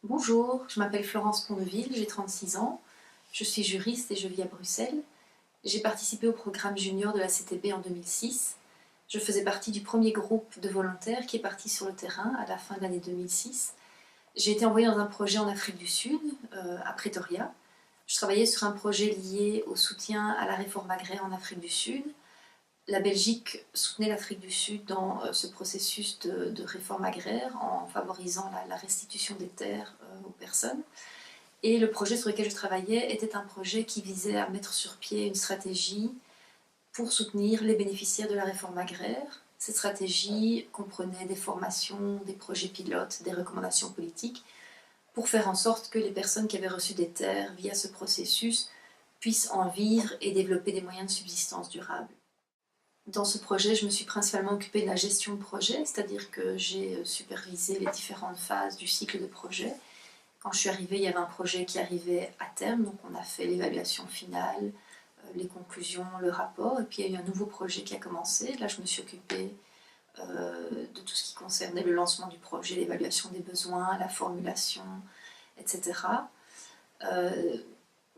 Bonjour, je m'appelle Florence Pondeville, j'ai 36 ans, je suis juriste et je vis à Bruxelles. J'ai participé au programme junior de la CTB en 2006. Je faisais partie du premier groupe de volontaires qui est parti sur le terrain à la fin de l'année 2006. J'ai été envoyée dans un projet en Afrique du Sud, à Pretoria. Je travaillais sur un projet lié au soutien à la réforme agraire en Afrique du Sud. La Belgique soutenait l'Afrique du Sud dans ce processus de réforme agraire en favorisant la restitution des terres aux personnes. Et le projet sur lequel je travaillais était un projet qui visait à mettre sur pied une stratégie pour soutenir les bénéficiaires de la réforme agraire. Cette stratégie comprenait des formations, des projets pilotes, des recommandations politiques pour faire en sorte que les personnes qui avaient reçu des terres via ce processus puissent en vivre et développer des moyens de subsistance durables. Dans ce projet, je me suis principalement occupée de la gestion de projet, c'est-à-dire que j'ai supervisé les différentes phases du cycle de projet. Quand je suis arrivée, il y avait un projet qui arrivait à terme, donc on a fait l'évaluation finale, les conclusions, le rapport, et puis il y a eu un nouveau projet qui a commencé. Là, je me suis occupée de tout ce qui concernait le lancement du projet, l'évaluation des besoins, la formulation, etc.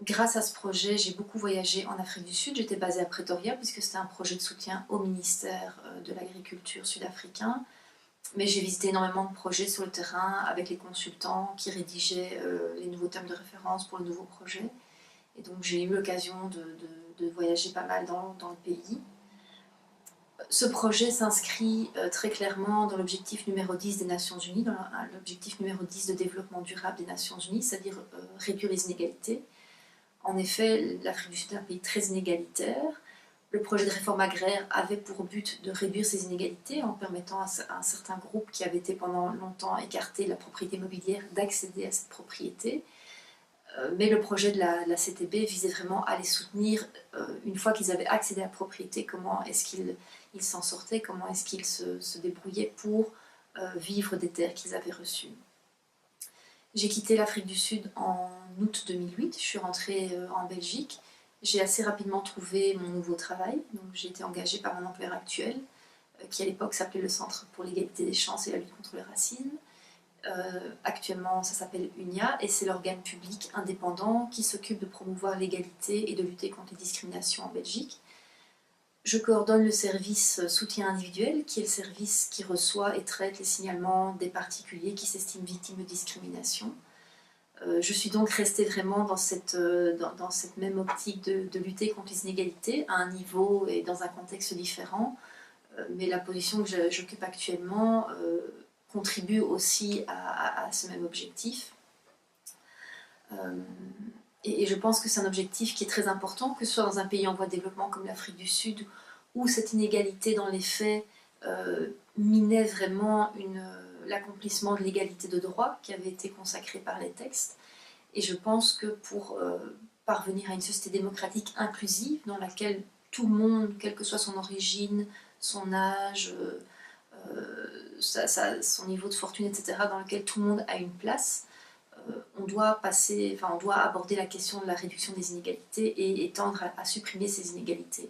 Grâce à ce projet, j'ai beaucoup voyagé en Afrique du Sud. J'étais basée à Pretoria puisque c'était un projet de soutien au ministère de l'Agriculture sud-africain. Mais j'ai visité énormément de projets sur le terrain avec les consultants qui rédigeaient les nouveaux thèmes de référence pour le nouveau projet. Et donc j'ai eu l'occasion de voyager pas mal dans le pays. Ce projet s'inscrit très clairement dans l'objectif numéro 10 des Nations Unies, dans l'objectif numéro 10 de développement durable des Nations Unies, c'est-à-dire réduire les inégalités. En effet, l'Afrique du Sud est un pays très inégalitaire. Le projet de réforme agraire avait pour but de réduire ces inégalités en permettant à un certain groupe qui avait été pendant longtemps écarté de la propriété immobilière d'accéder à cette propriété. Mais le projet de la CTB visait vraiment à les soutenir une fois qu'ils avaient accédé à la propriété, comment est-ce qu'ils s'en sortaient, comment est-ce qu'ils se débrouillaient pour vivre des terres qu'ils avaient reçues. J'ai quitté l'Afrique du Sud en août 2008, je suis rentrée en Belgique. J'ai assez rapidement trouvé mon nouveau travail, donc j'ai été engagée par mon employeur actuel, qui à l'époque s'appelait le Centre pour l'égalité des chances et la lutte contre le racisme. Actuellement, ça s'appelle UNIA et c'est l'organe public indépendant qui s'occupe de promouvoir l'égalité et de lutter contre les discriminations en Belgique. Je coordonne le service soutien individuel, qui est le service qui reçoit et traite les signalements des particuliers qui s'estiment victimes de discrimination. Je suis donc restée vraiment dans cette même optique de lutter contre les inégalités à un niveau et dans un contexte différent. Mais la position que j'occupe actuellement contribue aussi à ce même objectif. Et je pense que c'est un objectif qui est très important, que ce soit dans un pays en voie de développement comme l'Afrique du Sud, où cette inégalité dans les faits minait vraiment l'accomplissement de l'égalité de droit qui avait été consacrée par les textes. Et je pense que pour parvenir à une société démocratique inclusive, dans laquelle tout le monde, quelle que soit son origine, son âge, son niveau de fortune, etc., dans lequel tout le monde a une place, on doit aborder la question de la réduction des inégalités et tendre à supprimer ces inégalités.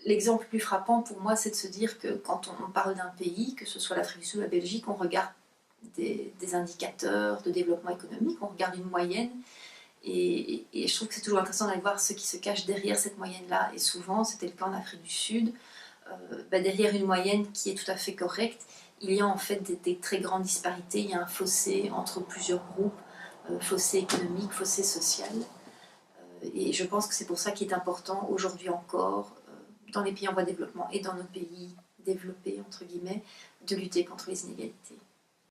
L'exemple le plus frappant pour moi, c'est de se dire que quand on parle d'un pays, que ce soit l'Afrique du Sud ou la Belgique, on regarde des indicateurs de développement économique, on regarde une moyenne, et je trouve que c'est toujours intéressant d'aller voir ce qui se cache derrière cette moyenne-là. Et souvent, c'était le cas en Afrique du Sud, derrière une moyenne qui est tout à fait correcte, il y a en fait des très grandes disparités, il y a un fossé entre plusieurs groupes, fossé économique, fossé social. Et je pense que c'est pour ça qu'il est important aujourd'hui encore, dans les pays en voie de développement et dans nos pays développés, entre guillemets, de lutter contre les inégalités.